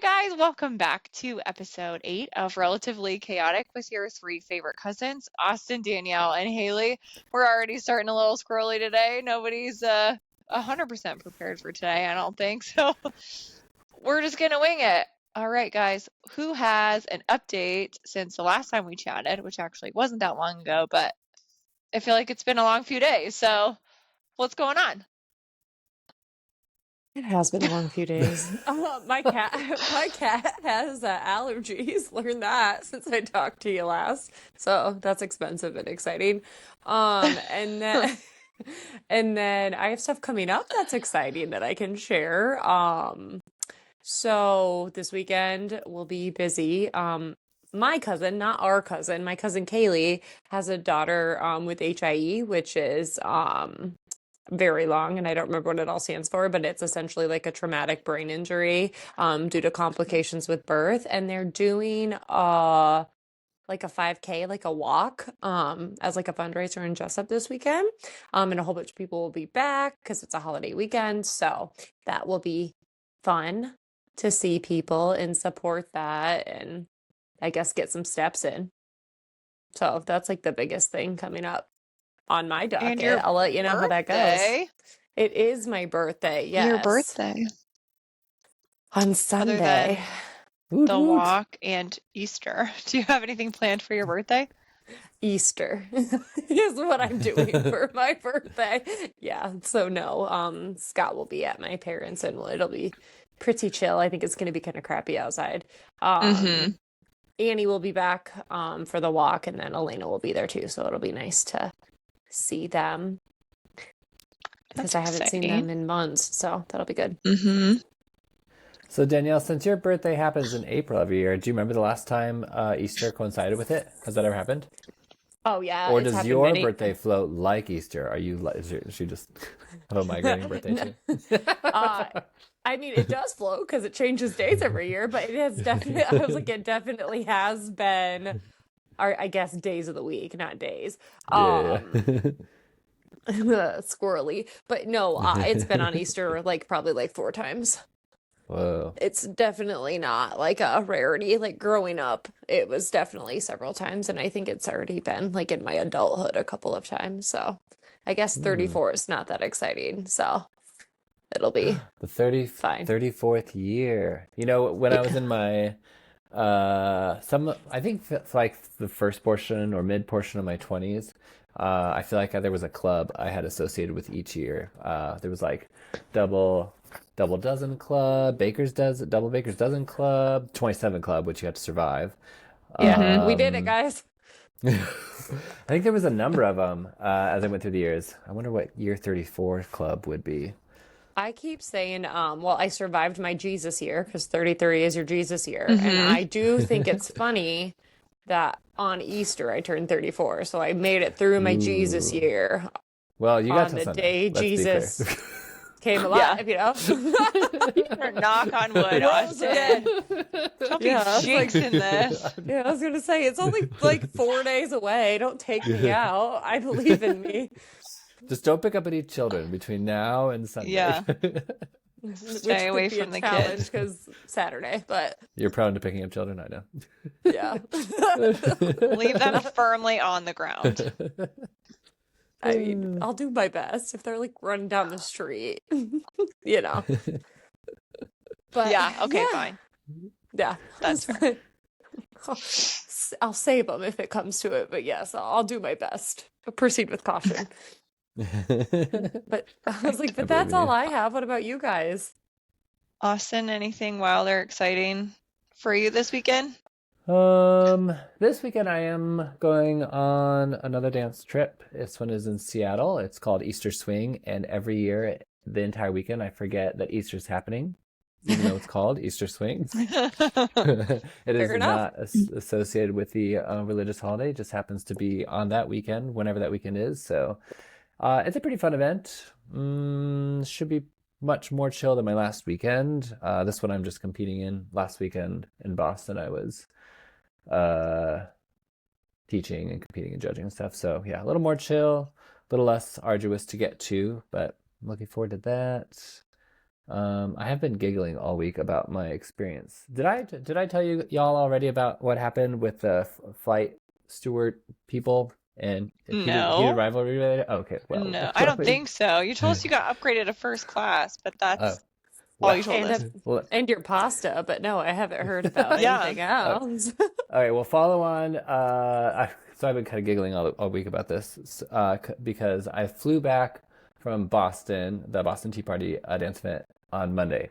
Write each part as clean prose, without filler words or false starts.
guys, welcome back to episode 8 of Relatively Chaotic with your 3 favorite cousins, Austin, Danielle, and Haley. We're already starting a little squirrely today. Nobody's 100% prepared for today, I don't think. So we're just going to wing it. All right, guys, who has an update since the last time we chatted, which actually wasn't that long ago, but I feel like it's been a long few days. So what's going on? It has been a long few days. My cat has allergies. Learned that since I talked to you last. So that's expensive and exciting. And then and then I have stuff coming up that's exciting that I can share. So this weekend will be busy. My cousin, not our cousin, my cousin Kaylee has a daughter with HIE, which is very long, and I don't remember what it all stands for, but it's essentially like a traumatic brain injury due to complications with birth, and they're doing like a 5K, like a walk as like a fundraiser in Jessup this weekend, and a whole bunch of people will be back because it's a holiday weekend, so that will be fun to see people and support that, and I guess get some steps in. So that's like the biggest thing coming up on my And docket. your I'll let you know how that goes. birthday. It is my birthday, Your yes. birthday. On Other Sunday. than Woot the woot. walk and Easter. Do you have anything planned for your birthday? Easter is what I'm doing for my birthday. Yeah, so no, Scott will be at my parents' and it'll be pretty chill. I think it's going to be kind of crappy outside. Annie will be back for the walk, and then Elena will be there too, so it'll be nice to see them because That's I haven't seen exciting. them in months, so that'll be good. So Danielle, since your birthday happens in April every year, do you remember the last time Easter coincided with it? Has that ever happened? Oh yeah, Or it's does happened your many. birthday float like Easter? Are you is she just have a migrating birthday too? I mean, it does flow because it changes days every year, but it has definitely, I was like, it definitely has been, I guess, days of the week, not days. Yeah. Squirrely. But no, it's been on Easter like probably like 4 times. Whoa. It's definitely not like a rarity. Like growing up, it was definitely several times, and I think it's already been like in my adulthood a couple of times. So I guess 34 is not that exciting. So it'll be The fine. 34th year. You know, when I was in my I think like the first portion or mid portion of my 20s, I feel like there was a club I had associated with each year. There was like double dozen club, double baker's dozen club, 27 club, which you had to survive. Yeah, we did it, guys. I think there was a number of them as I went through the years. I wonder what year 34 club would be. I keep saying, well, I survived my Jesus year because 33 is your Jesus year. And I do think it's funny that on Easter I turned 34. So I made it through my Jesus year Well, you got on to the Sunday. day Let's be Jesus fair. came alive, you know? Knock on wood, Rose Austin. again. Don't be Yeah, it's like- jinxing this. Yeah, I was going to say, it's only like 4 days away. Don't take me out. I believe in me. Just don't pick up any children between now and Sunday. Yeah. Which Stay away could be from a the challenge kids. because Saturday, but You're prone to picking up children, I know. yeah. Leave them firmly on the ground. I mean, I'll do my best if they're like running down the street, you know. But Yeah, okay, fine. Yeah, That's fair. I'll save them if it comes to it, but yes, I'll do my best. But proceed with caution. But I was like, but that's all I have. What about you guys? Austin, anything wild or exciting for you this weekend? This weekend I am going on another dance trip. This one is in Seattle. It's called Easter Swing, and every year, the entire weekend, I forget that Easter's happening, even though it's called Easter Swing. It is Fair enough. not associated with the religious holiday. It just happens to be on that weekend, whenever that weekend is. So, it's a pretty fun event. Should be much more chill than my last weekend. This one I'm just competing in. Last weekend in Boston, I was teaching and competing and judging and stuff. So yeah, a little more chill, a little less arduous to get to, but I'm looking forward to that. I have been giggling all week about my experience. Did I tell you y'all already about what happened with the flight steward people and heated No, rivalry related? Okay, well, no, I don't think so. You told us you got upgraded to first class, but oh, that's all well, you told And us. well, and your pasta, but no, I haven't heard about Yeah. anything else. all right. Well, follow on. So I've been kind of giggling all week about this because I flew back from Boston, the Boston Tea Party dance event on Monday,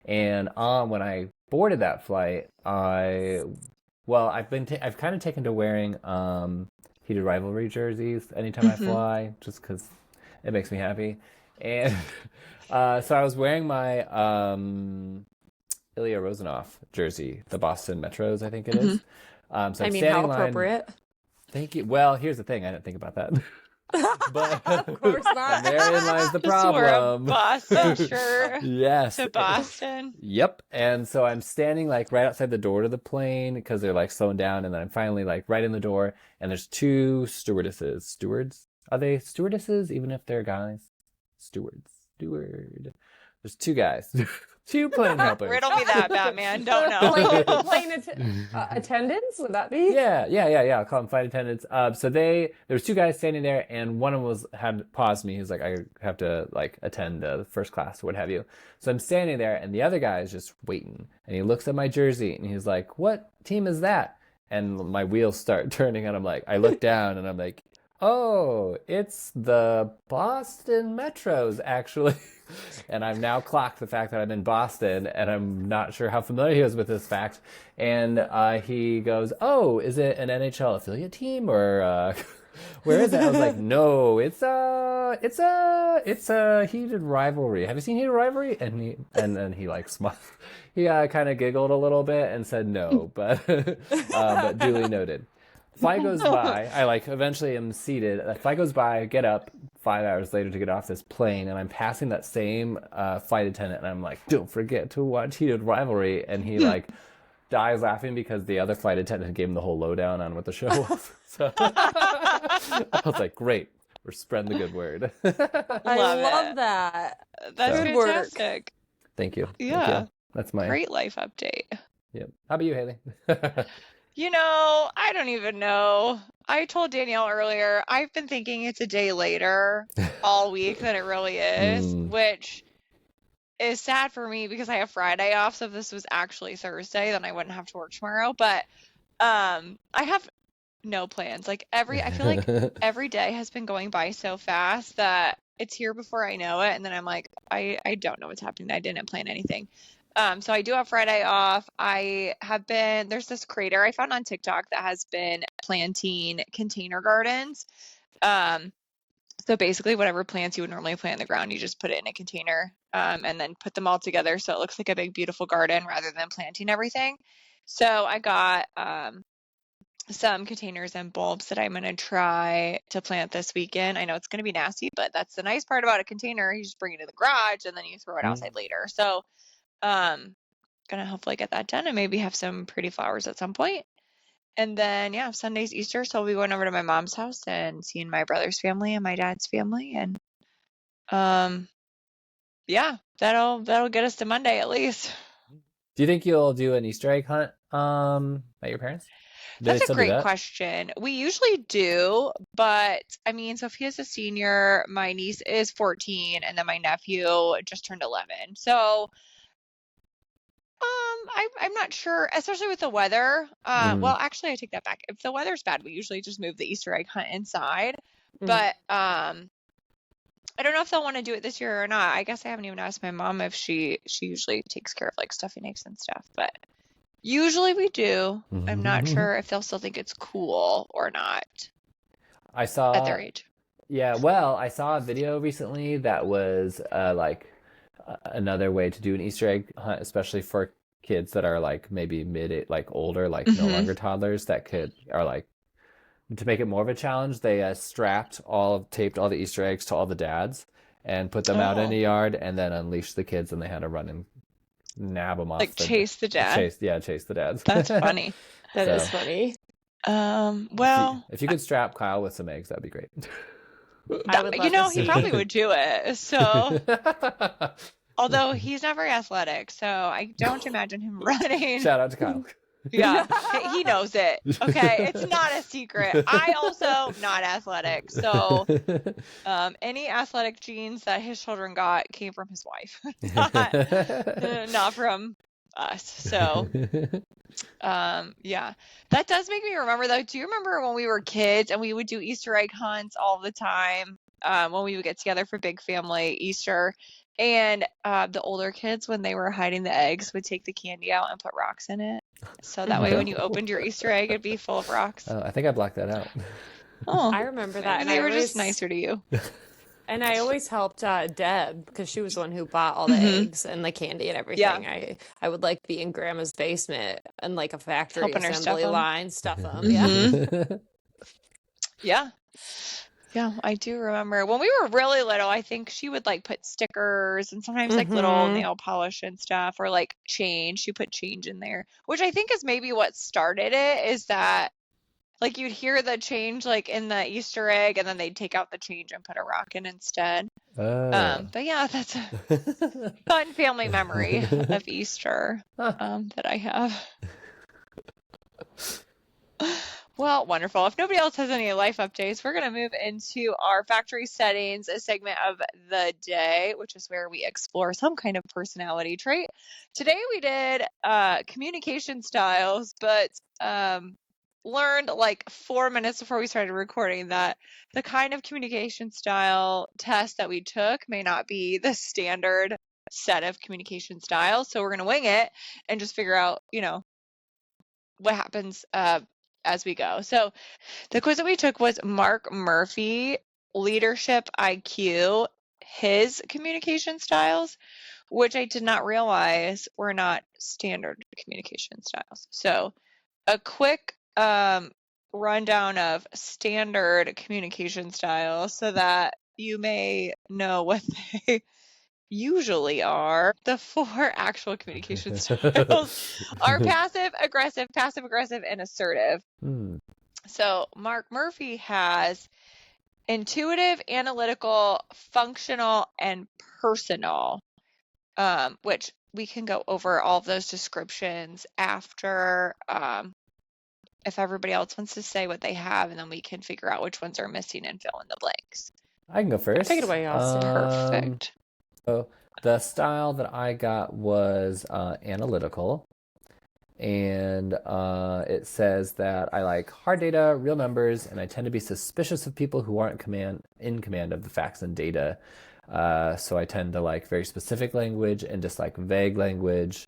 and when I boarded that flight, I've kind of taken to wearing heated rivalry jerseys anytime I Hmm. fly, just because it makes me happy, and so I was wearing my Ilya Rozanov jersey, the Boston Metros, I think it Hmm. is. So I I'm mean, how standing in line. appropriate. Thank you. Well, here's the thing. I didn't think about that. But Of course not. therein lies the Just wore a problem. Boston shirt Yes. to Boston. Yep. And so I'm standing like right outside the door to the plane because they're like slowing down. And then I'm finally like right in the door. And there's two stewardesses. Stewards? Are they stewardesses even if they're guys? Stewards. Steward. There's two guys. Two plane helpers. Riddle me that, Batman. Don't Plane, know. plane attendants, would that be? Yeah. I'll call them flight attendants. So there was two guys standing there, and one of them had paused me. He's like, I have to like attend first class or what have you. So I'm standing there, and the other guy is just waiting, and he looks at my jersey, and he's like, "What team is that?" And my wheels start turning, and I look down, and I'm like, "Oh, it's the Boston Metros, actually." And I've now clocked the fact that I'm in Boston, and I'm not sure how familiar he is with this fact. And he goes, "Oh, is it an NHL affiliate team or where is it?" I was like, "No, it's a heated rivalry. Have you seen heated rivalry?" And then he like smiled. He kind of giggled a little bit and said no, but duly noted. Flight goes by. I like eventually am seated. Flight goes by. I get up 5 hours later to get off this plane, and I'm passing that same flight attendant, and I'm like, "Don't forget to watch Heated Rivalry." And he like dies laughing because the other flight attendant gave him the whole lowdown on what the show was. So I was like, "Great, we're spreading the good word." I Love love it. that. That's Good work. fantastic. Thank you. Yeah. Thank you. That's my Great life update. Yep. How about you, Haley? I don't even know. I told Danielle earlier, I've been thinking it's a day later all week than it really is, Mm. which is sad for me because I have Friday off. So if this was actually Thursday, then I wouldn't have to work tomorrow. But I have no plans. I feel like every day has been going by so fast that it's here before I know it. And then I'm like, I don't know what's happening. I didn't plan anything. So I do have Friday off. There's this creator I found on TikTok that has been planting container gardens. Um, so basically whatever plants you would normally plant in the ground, you just put it in a container, and then put them all together so it looks like a big, beautiful garden rather than planting everything. So I got, some containers and bulbs that I'm going to try to plant this weekend. I know it's going to be nasty, but that's the nice part about a container. You just bring it to the garage and then you throw it outside later. So, gonna hopefully get that done and maybe have some pretty flowers at some point. And then yeah, Sunday's Easter, so I'll be going over to my mom's house and seeing my brother's family and my dad's family, and um yeah, that'll get us to Monday at least. Do you think you'll do an Easter egg hunt at your parents? Do they That's a still do great that? question. We usually do, but I mean, Sophia's a senior, my niece is 14, and then my nephew just turned 11. So I'm not sure, especially with the weather. Mm. Well, actually, I take that back. If the weather's bad, we usually just move the Easter egg hunt inside. Mm. But I don't know if they'll want to do it this year or not. I guess I haven't even asked my mom if she usually takes care of like stuffing eggs and stuff. But usually we do. I'm not sure if they'll still think it's cool or not I at saw, their age. yeah, well, I saw a video recently that was like another way to do an Easter egg hunt, especially for kids that are like maybe like older, like no Hmm. longer toddlers are like, to make it more of a challenge, they taped all the Easter eggs to all the dads and put them out in the Oh, yard and then unleashed the kids and they had to run and nab them like off chase the dad. chase the dads. That's funny. That is So funny. Well, if you could strap Kyle with some eggs, that'd be great. I would love to he see. probably would do it. So Although he's not very athletic, so I don't imagine him running. Shout out to Kyle. Yeah, he knows it. Okay, it's not a secret. I also not athletic, so any athletic genes that his children got came from his wife, not from us. So yeah, that does make me remember though. Do you remember when we were kids and we would do Easter egg hunts all the time? When we would get together for big family Easter, and the older kids, when they were hiding the eggs, would take the candy out and put rocks in it. So that way when you opened your Easter egg, it'd be full of rocks. I think I blacked that out. Oh, I remember that. and they were just nicer to you. And I always helped Deb because she was the one who bought all the eggs and the candy and everything. Yeah. I would like be in grandma's basement and like a factory Helping her stuff assembly 'em. line, stuff them. Yeah. Yeah. Yeah, I do remember when we were really little, I think she would like put stickers and sometimes like little nail polish and stuff, or like change. She put change in there, which I think is maybe what started it, is that like you'd hear the change like in the Easter egg and then they'd take out the change and put a rock in instead. But yeah, that's a fun family memory of Easter that I have. Well, wonderful. If nobody else has any life updates, we're going to move into our factory settings, a segment of the day, which is where we explore some kind of personality trait. Today we did communication styles, but learned like 4 minutes before we started recording that the kind of communication style test that we took may not be the standard set of communication styles. So we're going to wing it and just figure out, what happens as we go. So the quiz that we took was Mark Murphy, leadership IQ, his communication styles, which I did not realize were not standard communication styles. So a quick rundown of standard communication styles so that you may know what they usually are. The 4 actual communication styles are passive aggressive, and assertive. So Mark Murphy has intuitive, analytical, functional, and personal, which we can go over all of those descriptions after, if everybody else wants to say what they have, and then we can figure out which ones are missing and fill in the blanks. I can go first. Take it away, Austin. Perfect. So the style that I got was analytical, and it says that I like hard data, real numbers, and I tend to be suspicious of people who aren't in command of the facts and data. So I tend to like very specific language and dislike vague language.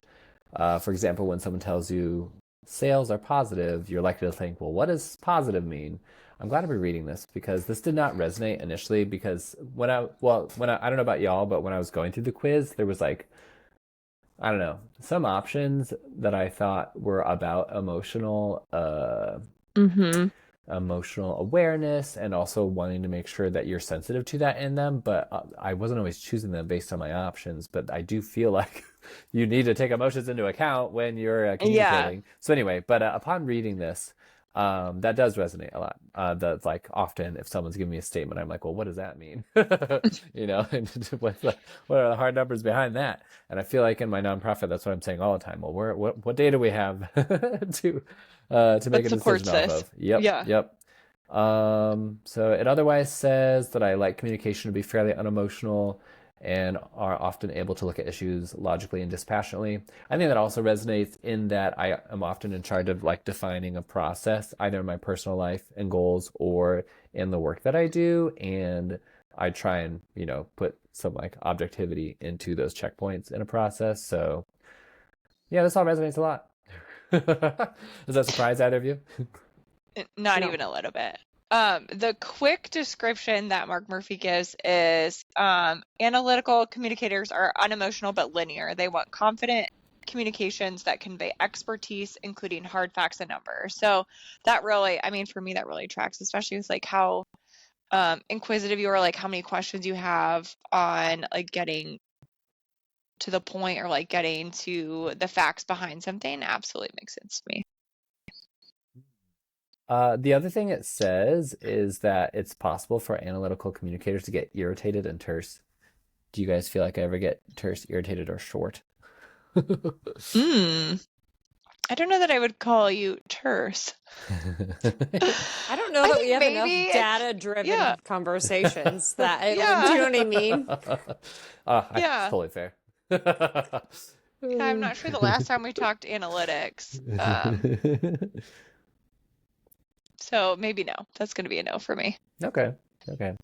For example, when someone tells you sales are positive, you're likely to think, well, what does positive mean? I'm glad to be reading this because this did not resonate initially, because I don't know about y'all, but when I was going through the quiz, there was like, I don't know, some options that I thought were about emotional awareness and also wanting to make sure that you're sensitive to that in them, but I wasn't always choosing them based on my options. But I do feel like you need to take emotions into account when you're communicating. So anyway, but upon reading this, that does resonate a lot. That's like often if someone's giving me a statement, I'm like, well, what does that mean? And what are the hard numbers behind that? And I feel like in my nonprofit, that's what I'm saying all the time. Well, what data we have to make a decision off of? Yep. So it otherwise says that I like communication to be fairly unemotional and are often able to look at issues logically and dispassionately. I think that also resonates in that I am often in charge of like defining a process, either in my personal life and goals or in the work that I do. And I try and, put some like objectivity into those checkpoints in a process. So yeah, this all resonates a lot. Does that surprise either of you? Not even a little bit. The quick description that Mark Murphy gives is analytical communicators are unemotional but linear. They want confident communications that convey expertise, including hard facts and numbers. So that really, for me, that really tracks, especially with like how inquisitive you are, like how many questions you have on like getting to the point or like getting to the facts behind something. Absolutely makes sense to me. The other thing it says is that it's possible for analytical communicators to get irritated and terse. Do you guys feel like I ever get terse, irritated, or short? Mm. I don't know that I would call you terse. I don't know I that we think have enough maybe it's, yeah, data-driven conversations that do you know yeah, what I mean? It's yeah. totally fair. Yeah, I'm not sure the last time we talked analytics. So maybe no. That's going to be a no for me. Okay. Okay.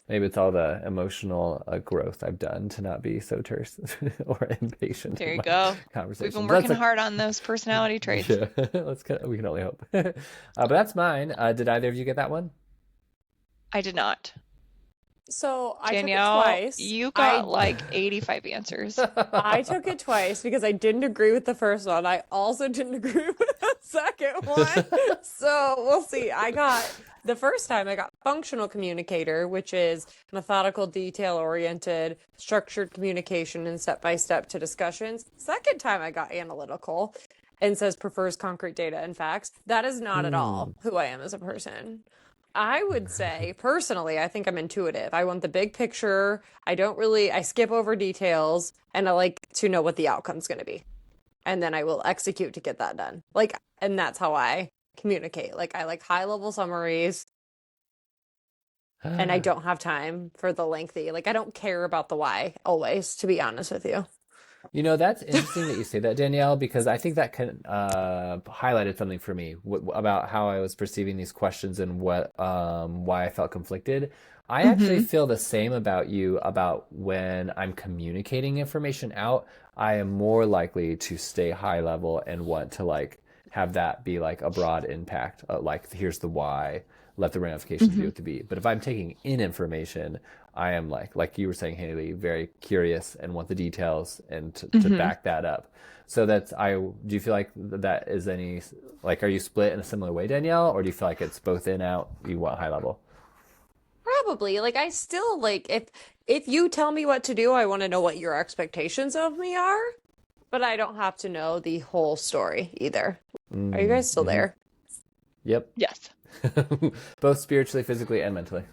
Maybe it's all the emotional growth I've done to not be so terse or impatient There in you my go. We've been conversations. working hard on those personality traits. Yeah. We can only hope. But that's mine. Did either of you get that one? I did not. So I took it Danielle, twice. you got like 85 answers. I took it twice because I didn't agree with the first one. I also didn't agree with the second one. So we'll see. The first time I got functional communicator, which is methodical, detail-oriented, structured communication and step-by-step to discussions. Second time I got analytical and says prefers concrete data and facts. That is not at all Hmm. who I am as a person. I would say personally, I think I'm intuitive. I want the big picture. I skip over details and I like to know what the outcome's going to be. And then I will execute to get that done. And that's how I communicate. I like high level summaries and I don't have time for the lengthy. I don't care about the why always, to be honest with you. That's interesting that you say that, Danielle, because I think that can highlighted something for me about how I was perceiving these questions and why I felt conflicted. I actually Mm-hmm. feel the same about you about when I'm communicating information out. I am more likely to stay high level and want to have that be like a broad impact. Like here's the why, let the ramifications be Mm-hmm. what to be. But if I'm taking in information, I am like you were saying, Haley, very curious and want the details and to Mm-hmm. back that up. So do you feel like that is are you split in a similar way, Danielle, or do you feel like it's both in, out, you want high level? Probably. I still if you tell me what to do, I want to know what your expectations of me are, but I don't have to know the whole story either. Are you guys still Mm-hmm. there? Yep. Yes. Both spiritually, phically, and mentally.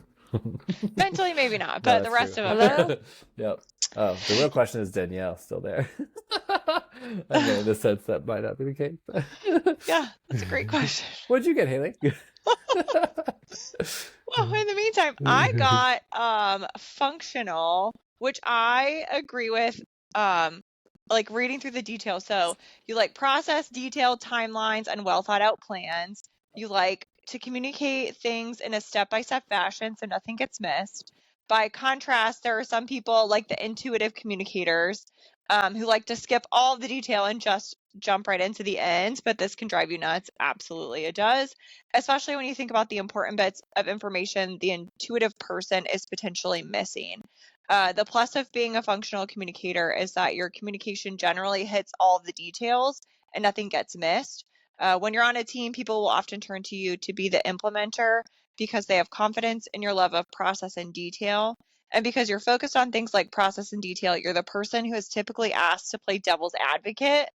Mentally, maybe not, No, but the that's true. rest of them, yeah. Hello? Yep. Oh, the real question is Danielle still there? Okay, in the sense that might not be the case. Yeah, that's a great question. What'd you get, Haley? Well, in the meantime, I got functional, which I agree with, like reading through the details. So you like process, detailed timelines, and well thought out plans. You like to communicate things in a step-by-step fashion so nothing gets missed. By contrast, there are some people like the intuitive communicators, who like to skip all the detail and just jump right into the end, but this can drive you nuts. Absolutely, it does, especially when you think about the important bits of information the intuitive person is potentially missing. The plus of being a functional communicator is that your communication generally hits all of the details and nothing gets missed. When you're on a team, people will often turn to you to be the implementer because they have confidence in your love of process and detail. And because you're focused on things like process and detail, you're the person who is typically asked to play devil's advocate.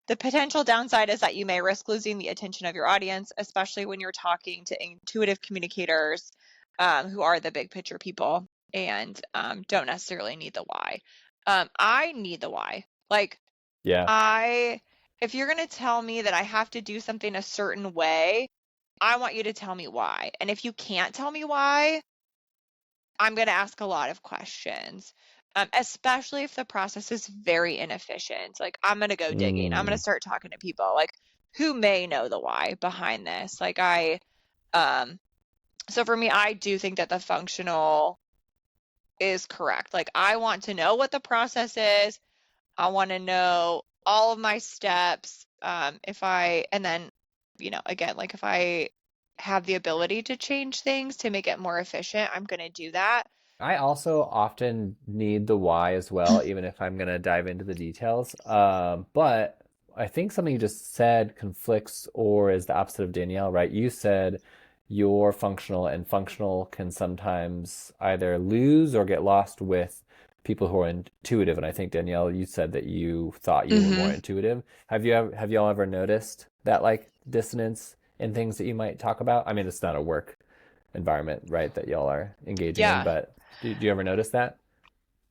The potential downside is that you may risk losing the attention of your audience, especially when you're talking to intuitive communicators, who are the big picture people and don't necessarily need the why. I need the why. Yeah. I, if you're going to tell me that I have to do something a certain way, I want you to tell me why. And if you can't tell me why, I'm going to ask a lot of questions, especially if the process is very inefficient. I'm going to go digging. I'm going Mm. to start talking to people who may know the why behind this. Um, so for me, I do think that the functional is correct. I want to know what the process is. I want to know all of my steps. And then, again, if I have the ability to change things to make it more efficient, I'm going to do that. I also often need the why as well, even if I'm gonna dive into the details. But I think something you just said conflicts or is the opposite of Danielle, right? You said you're functional, and functional can sometimes either lose or get lost with people who are intuitive. And I think Danielle, you said that you thought you were more Mm-hmm. intuitive. Have y'all ever noticed that dissonance in things that you might talk about? I mean, it's not a work environment, right, that y'all are engaging in, Yeah. but do you ever notice that?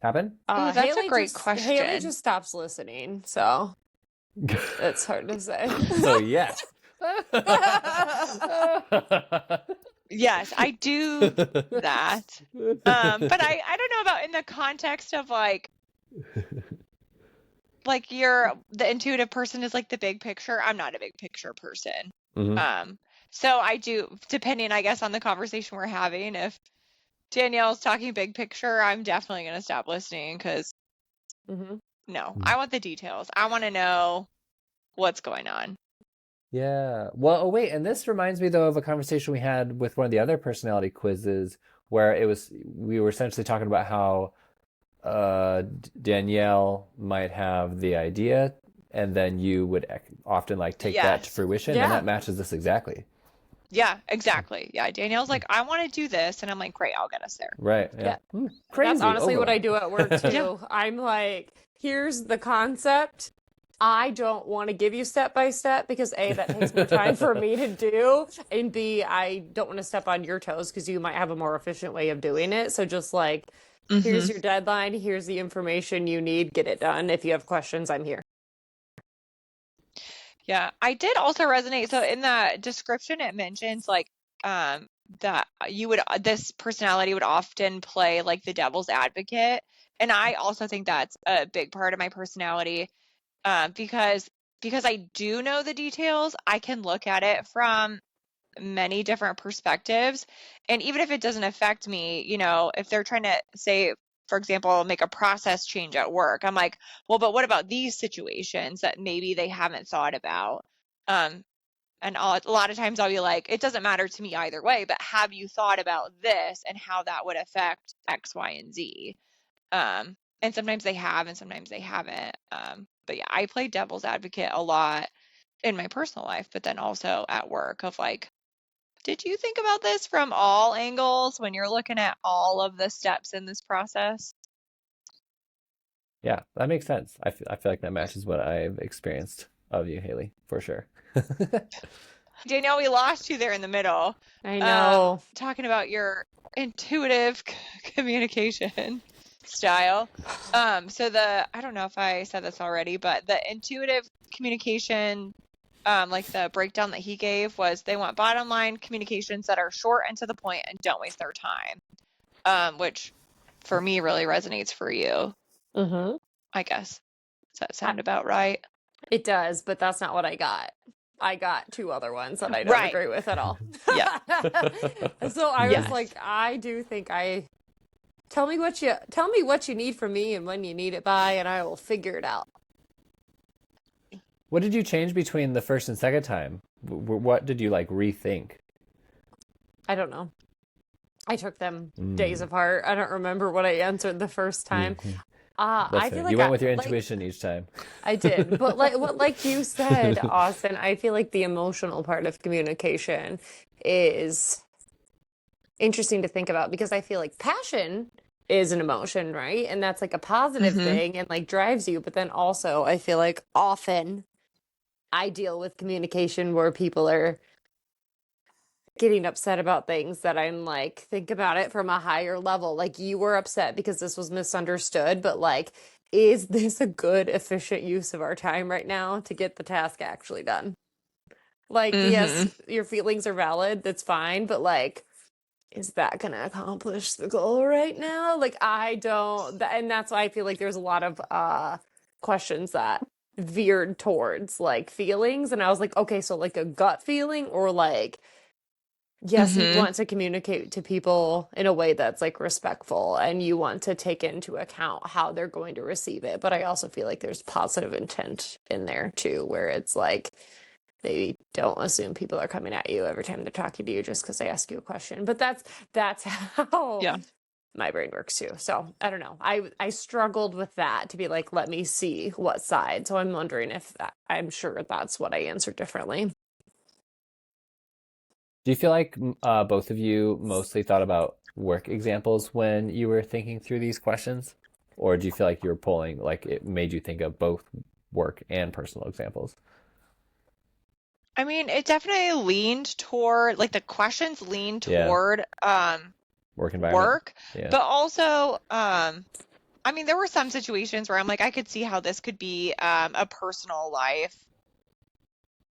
happen? Ooh, that's a great Haley question. just stops listening, so it's hard to say. So yes. Yes, I do that. But I don't know about in the context of like the intuitive person is like the big picture. I'm not a big picture person. Mhm. So I do, depending, I guess, on the conversation we're having. If Danielle's talking big picture, I'm definitely going to stop listening because no, I want the details. I want to know what's going on. Yeah. Well, oh wait, and this reminds me though of a conversation we had with one of the other personality quizzes where we were essentially talking about how Danielle might have the idea and then you would often like take that to Yes. fruition, and Yeah. that matches this exactly. Yeah, exactly. Yeah, Danielle's like, I want to do this. And I'm like, great, I'll get us there. Right. Yeah. Crazy That's honestly what I overlap. do at work too. I'm like, here's the concept. I don't want to give you step by step because A, that takes more time for me to do, and B, I don't want to step on your toes because you might have a more efficient way of doing it. So just like, here's your deadline, here's the information you need, get it done. If you have questions, I'm here. Yeah, I did also resonate. So in the description, it mentions like that this personality would often play like the devil's advocate, and I also think that's a big part of my personality, because I do know the details. I can look at it from many different perspectives, and even if it doesn't affect me, if they're trying to say, for example, make a process change at work, I'm like, well, but what about these situations that maybe they haven't thought about? um and a lot of times I'll be like, it doesn't matter to me either way, but have you thought about this and how that would affect X, Y, and Z? And sometimes they have and sometimes they haven't. But yeah, I play devil's advocate a lot in my personal life, but then also at work of like, did you think about this from all angles when you're looking at all of the steps in this process? Yeah, that makes sense. I feel like that matches what I've experienced of you, Haley, for sure. Danielle, we lost you there in the middle. I know. Talking about your intuitive communication style. So I don't know if I said this already, but the intuitive communication, like the breakdown that he gave was they want bottom line communications that are short and to the point and don't waste their time. Which for me really resonates for you, I guess. Does that sound about right? It does, but that's not what I got. I got two other ones that I don't Right. agree with at all. Yeah. So I Yes. was like, I do think tell me what you need from me and when you need it by, and I will figure it out. What did you change between the first and second time? What did you like rethink? I don't know. I took them days apart. I don't remember what I answered the first time. I feel like you went with your intuition each time. I did, but like you said, Austin, I feel like the emotional part of communication is interesting to think about because I feel like passion is an emotion, right? And that's like a positive thing and like drives you. But then also, I feel like often I deal with communication where people are getting upset about things that I'm like, think about it from a higher level. Like you were upset because this was misunderstood, but like, is this a good, efficient use of our time right now to get the task actually done? Like, yes, your feelings are valid, that's fine, but like, is that gonna accomplish the goal right now? Like, I don't, and that's why I feel like there's a lot of questions that veered towards like feelings, and I was like, okay, so like a gut feeling or like, yes, you want to communicate to people in a way that's like respectful and you want to take into account how they're going to receive it. But I also feel like there's positive intent in there too, where it's like they don't assume people are coming at you every time they're talking to you just because they ask you a question. But that's how my brain works too. So I don't know. I struggled with that to be like, let me see what side. So I'm wondering if I'm sure that's what I answered differently. Do you feel like both of you mostly thought about work examples when you were thinking through these questions? Or do you feel like you were pulling, like it made you think of both work and personal examples? I mean, it definitely leaned toward, like the questions leaned Yeah. toward Work environment. work, Yeah. but also I mean, there were some situations where I'm like, I could see how this could be a personal life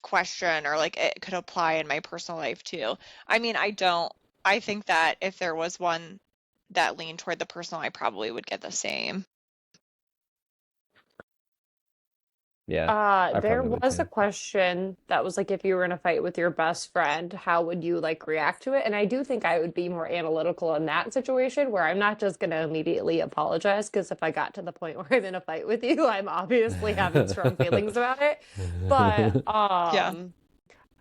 question, or like it could apply in my personal life too. I mean, I think that if there was one that leaned toward the personal, I probably would get the same. Yeah, I There probably would was a too. question that was like, if you were in a fight with your best friend, how would you like react to it? And I do think I would be more analytical in that situation where I'm not just going to immediately apologize, because if I got to the point where I'm in a fight with you, I'm obviously having strong feelings about it. But Yeah.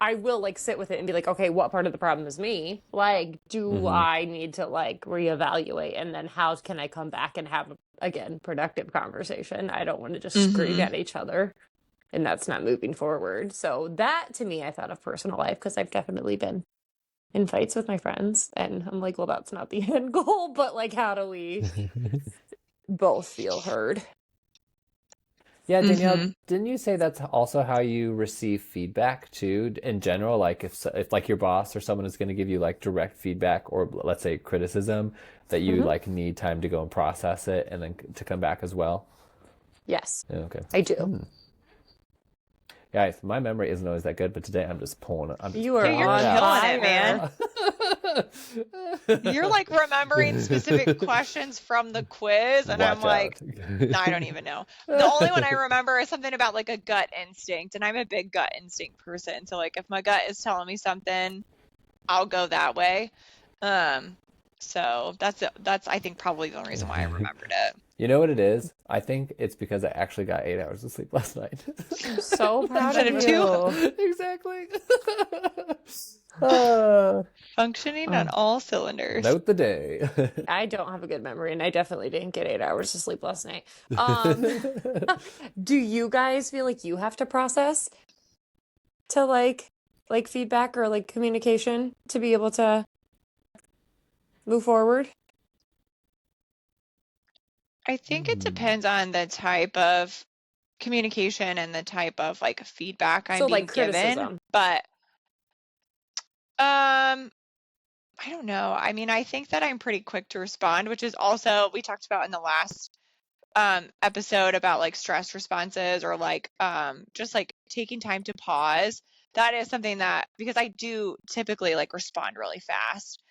I will like sit with it and be like, okay, what part of the problem is me? Like, do Hmm. I need to like reevaluate? And then how can I come back and have, again, productive conversation? I don't want to just scream Mm-hmm. at each other, and that's not moving forward. So that to me, I thought of personal life, because I've definitely been in fights with my friends, and I'm like, well, that's not the end goal, but like, how do we both feel heard? Yeah, Danielle, Mm-hmm. didn't you say that's also how you receive feedback too, in general? Like if like your boss or someone is going to give you like direct feedback, or let's say criticism, that you Hmm. like need time to go and process it and then to come back as well. Yes, Yeah, okay. I do. Hmm. Guys, my memory isn't always that good, but today I'm just pulling it. I'm just You are Dude, you're pulling it on out. killing it, man. fire. You're like remembering specific questions from the quiz, and I'm Watch like, out. no, I don't even know. The only one I remember is something about like a gut instinct, and I'm a big gut instinct person. So like if my gut is telling me something, I'll go that way. So that's I think probably the only reason why I remembered it. You know what it is? I think it's because I actually got 8 hours of sleep last night. I'm so proud Instead of of two, you. Exactly. Uh, functioning on Um, all cylinders. note the day. I don't have a good memory, and I definitely didn't get 8 hours of sleep last night. Do you guys feel like you have to process to like feedback or like communication to be able to move forward? I think it Hmm. depends on the type of communication and the type of like feedback I'm So like being given, criticism. but I don't know. I mean, I think that I'm pretty quick to respond, which is also we talked about in the last episode about like stress responses, or like just like taking time to pause. That is something that, because I do typically like respond really fast.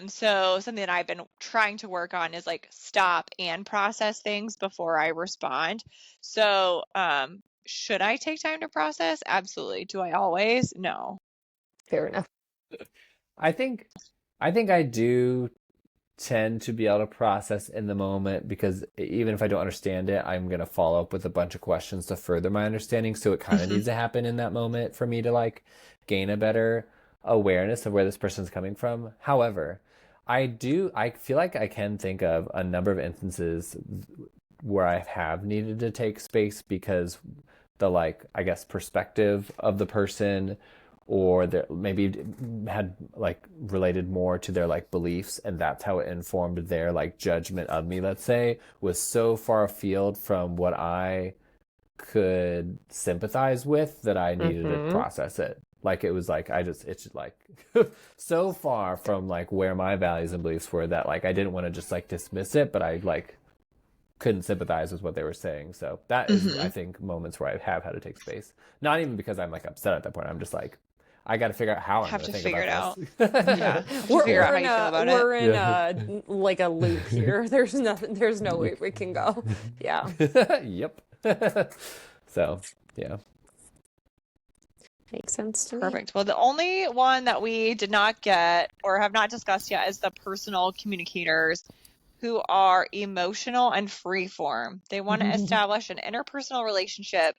So something that I've been trying to work on is like stop and process things before I respond. So should I take time to process? Absolutely. Do I always? No. Fair enough. I think I think I do tend to be able to process in the moment, because even if I don't understand it, I'm gonna follow up with a bunch of questions to further my understanding. So it kind of Hmm. needs to happen in that moment for me to like gain a better awareness of where this person's coming from. However, I feel like I can think of a number of instances where I have needed to take space because the like I guess perspective of the person, or their maybe had like related more to their like beliefs, and that's how it informed their like judgment of me, let's say, was so far afield from what I could sympathize with that I needed to Mm-hmm. process it. Like it was like it's like so far from like where my values and beliefs were that like I didn't want to just like dismiss it, but I like couldn't sympathize with what they were saying. So that is, I Hmm. think, moments where I have had to take space. Not even because I'm like upset at that point. I'm just like, I got to figure out how I'm Have going to to think figure about it out. this. Yeah. Have to figure out We're how in you feel a about it. we're in Yeah. a like a loop here. There's nothing. There's no way we can go. Yeah, Yep. So, yeah. makes sense to me. Perfect. Well, the only one that we did not get or have not discussed yet is the personal communicators, who are emotional and free form. They want to establish an interpersonal relationship,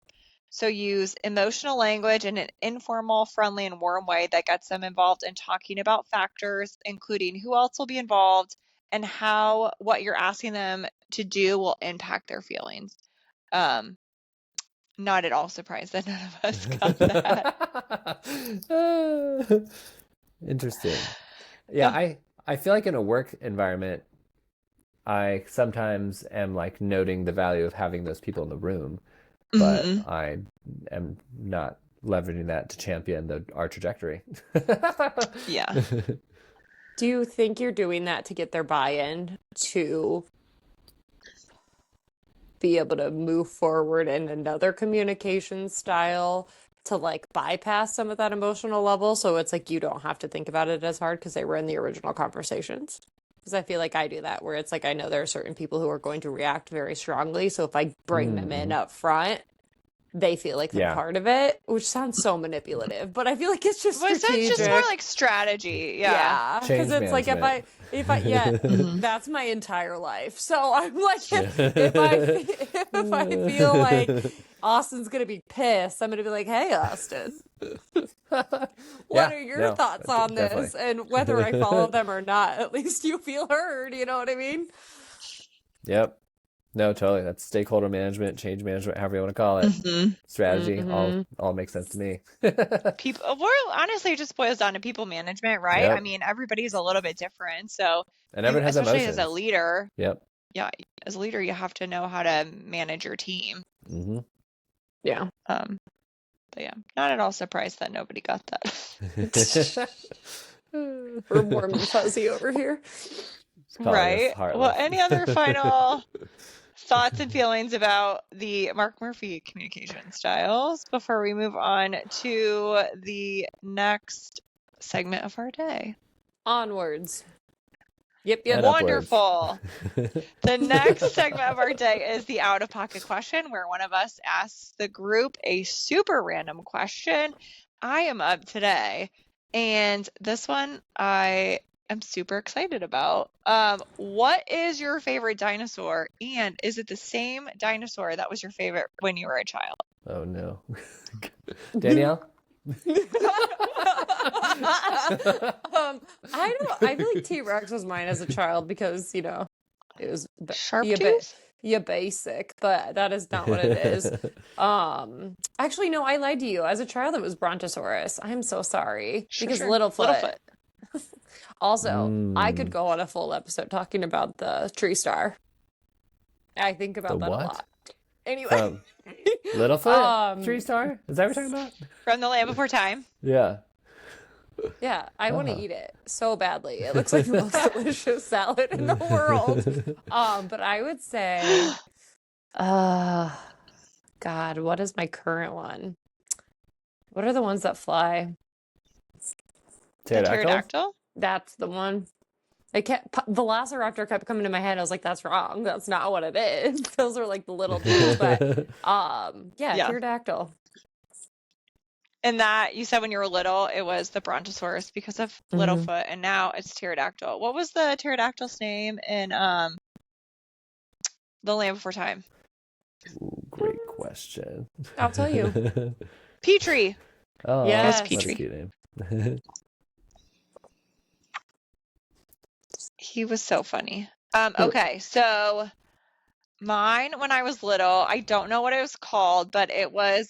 so use emotional language in an informal, friendly, and warm way that gets them involved in talking about factors, including who else will be involved and how what you're asking them to do will impact their feelings. Um, Not at all surprised that none of us got that. Interesting. Yeah, I feel like in a work environment, I sometimes am like noting the value of having those people in the room, but Hmm. I am not leveraging that to champion our trajectory. Yeah. Do you think you're doing that to get their buy-in to be able to move forward in another communication style to like bypass some of that emotional level. So it's like you don't have to think about it as hard because they were in the original conversations. Because I feel like I do that, where it's like I know there are certain people who are going to react very strongly. So if I bring them in Mm-hmm. up front, they feel like they're Yeah. part of it, which sounds so manipulative, but I feel like it's just But it's just more strategic. like strategy. Yeah. Yeah, because Change it's like management. yeah, Mhm. that's my entire life. So I'm like, if I feel like Austin's gonna be pissed, I'm gonna be like, hey, Austin, what Yeah, are your no, thoughts on definitely. this? And whether I follow them or not, at least you feel heard. You know what I mean? Yep. No, totally. That's stakeholder management, change management, however you want to call it. hmm Strategy, Mm-hmm. all makes sense to me. People, well, honestly, it just boils down to people management, right? I Yep. mean, everybody's a little bit different. So And you, everyone has especially as a emotions. leader, Yep. yeah, as a leader, you have to know how to manage your team. Mm-hmm. Yeah. But yeah, not at all surprised that nobody got that. We're warm and fuzzy over here. Right. Well, heartless. any other final thoughts and feelings about the Mark Murphy communication styles before we move on to the next segment of our day? Onwards. Yep, And yep. upwards. Wonderful. The next segment of our day is the out of pocket question, where one of us asks the group a super random question. I am up today, and this one I am super excited about. What is your favorite dinosaur, and is it the same dinosaur that was your favorite when you were a child? Oh no. Danielle? I feel like T-Rex was mine as a child because, it was Sharp yeah, tooth? yeah, basic, but that is not what it is. Actually, no, I lied to you. As a child, it was Brontosaurus. I'm so sorry because Sure. Littlefoot. Littlefoot. Also, I could Mm, go on a full episode talking about the tree star. I think the about that a what? lot. Anyway, From Littlefoot? 3-star? Is that what you're talking about? From the Land Before Time. Yeah. yeah, I want to Uh-huh. eat it so badly. It looks like the most delicious salad in the world. But I would say, uh, God, what is my current one? What are the ones that fly? The Pterodactyl? pterodactyl? That's the one. Velociraptor kept coming to my head. I was like, that's wrong. That's not what it is. Those are like the little dudes. But yeah, Yeah. pterodactyl. And that you said when you were little, it was the Brontosaurus because of Littlefoot, and now it's pterodactyl. What was the pterodactyl's name in The Land Before Time? Ooh, great question. I'll tell you. Petrie. Oh, Yes. that's a Petrie. cute name. He was so funny. Okay, so mine when I was little, I don't know what it was called, but it was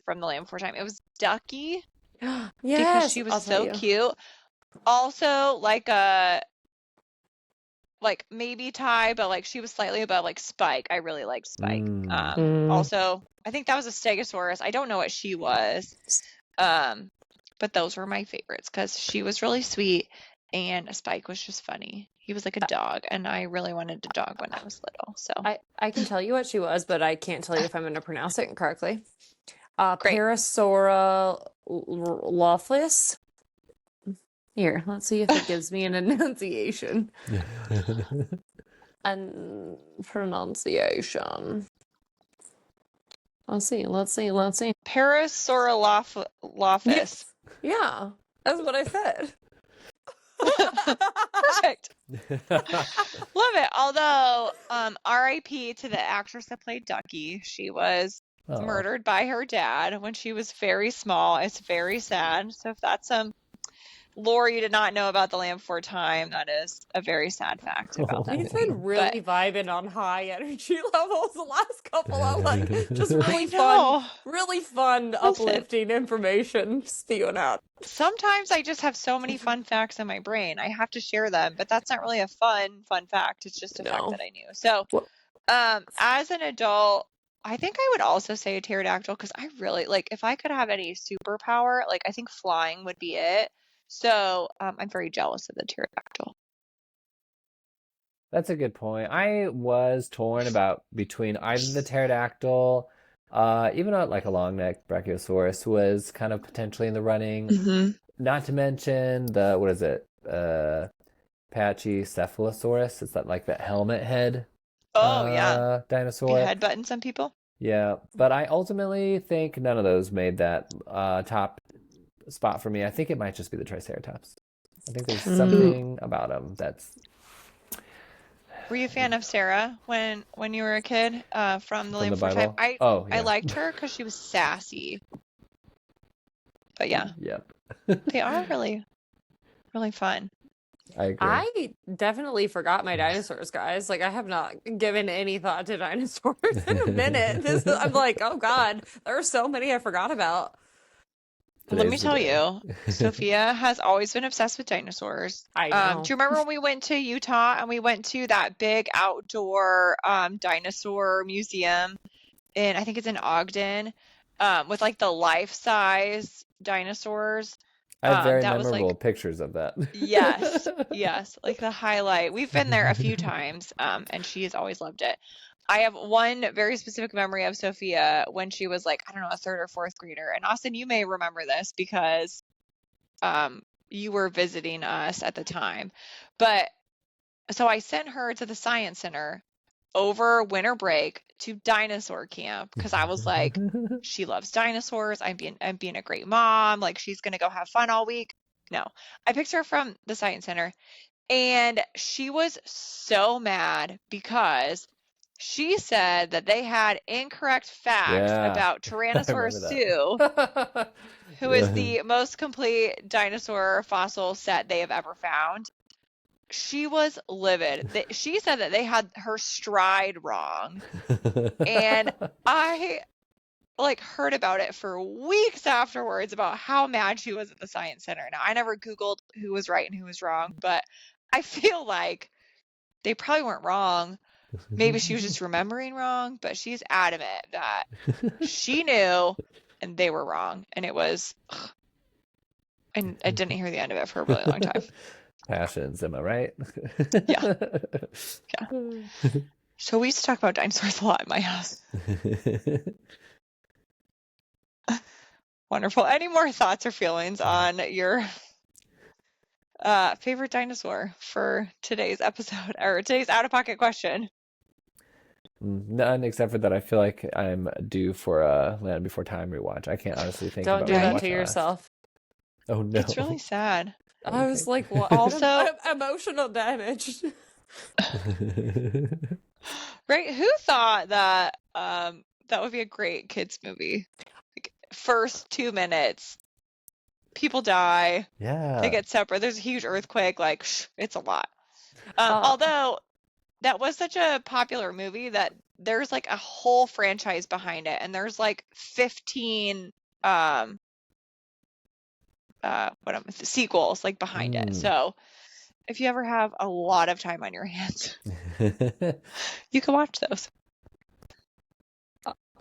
from The Land Before Time. It was Ducky because Yes, she was I'll tell so you. cute. Also, like maybe Ty, but like she was slightly above like Spike. I really liked Spike. Also, I think that was a Stegosaurus. I don't know what she was. But those were my favorites because she was really sweet and Spike was just funny. He was like a dog, and I really wanted a dog when I was little. So I can tell you what she was, but I can't tell you if I'm going to pronounce it incorrectly. great. Parasaurolophus. Here, let's see if it gives me an enunciation. And pronunciation. Let's see. Parasaurolophus. Yeah, that's what I said. Perfect. Love it. Although, R.I.P. to the actress that played Ducky. She was Oh. murdered by her dad when she was very small. It's very sad. So if that's some lore you did not know about The Land Before Time, that is a very sad fact about that We've movie. been really vibing on high energy levels the last couple of like just really know. fun, uplifting information spewing out. Sometimes I just have so many fun facts in my brain. I have to share them, but that's not really a fun fact. It's just a fact that I knew. So, as an adult, I think I would also say a pterodactyl because I really like if I could have any superpower, like I think flying would be it. So, I'm very jealous of the pterodactyl. That's a good point. I was torn about between either the pterodactyl, even like a long neck brachiosaurus was kind of potentially in the running. Hmm. Not to mention the what is it? Pachycephalosaurus. Is that like that helmet head Oh yeah, you dinosaur? headbutting some people. Yeah, but I ultimately think none of those made that top spot for me. I think it might just be the Triceratops. I think there's Mm. something about them that's Were you a fan of Sarah when you were a kid? From The from Land the Before Time. Bible. I Oh I yeah. liked her because she was sassy. But yeah, Yep. they are really really fun. I agree. I definitely forgot my dinosaurs, guys. Like I have not given any thought to dinosaurs in a minute. I'm like, oh God, there are so many I forgot about. Let me Today's the tell day. you, Sophia has always been obsessed with dinosaurs. I Do know. you remember when we went to Utah and we went to that big outdoor dinosaur museum in, I think it's in Ogden, with like the life-size dinosaurs? I have very That was memorable like, pictures of that. yes, yes, like the highlight. We've been there a few times, and she has always loved it. I have one very specific memory of Sophia when she was like, I don't know, a third or fourth grader. And Austin, you may remember this because you were visiting us at the time. But so I sent her to the science center over winter break to dinosaur camp because I was like, she loves dinosaurs. I'm being a great mom. Like she's gonna go have fun all week. No, I picked her from the science center and she was so mad because she said that they had incorrect facts Yeah, about I Tyrannosaurus remember Sue, that. who is the most complete dinosaur fossil set they have ever found. She was livid. She said that they had her stride wrong. And I like heard about it for weeks afterwards about how mad she was at the science center. Now, I never Googled who was right and who was wrong, but I feel like they probably weren't wrong. Maybe she was just remembering wrong, but she's adamant that she knew and they were wrong. And it was, and I didn't hear the end of it for a really long time. Passions, am I right? Yeah, yeah. So we used to talk about dinosaurs a lot in my house. Wonderful. Any more thoughts or feelings on your favorite dinosaur for today's episode or today's out of pocket question? None except for that I feel like I'm due for a Land Before Time rewatch. I can't honestly think Don't about do when I that watched to that last. yourself. Oh no. It's really sad. I was Okay. like, what? Also, Emotional damage. right? Who thought that that would be a great kids movie? Like first 2 minutes, people die, they Yeah. get separate. There's a huge earthquake. Like it's a lot. Uh, Although that was such a popular movie that there's like a whole franchise behind it, and there's like 15 sequels like behind it. So if you ever have a lot of time on your hands, you can watch those.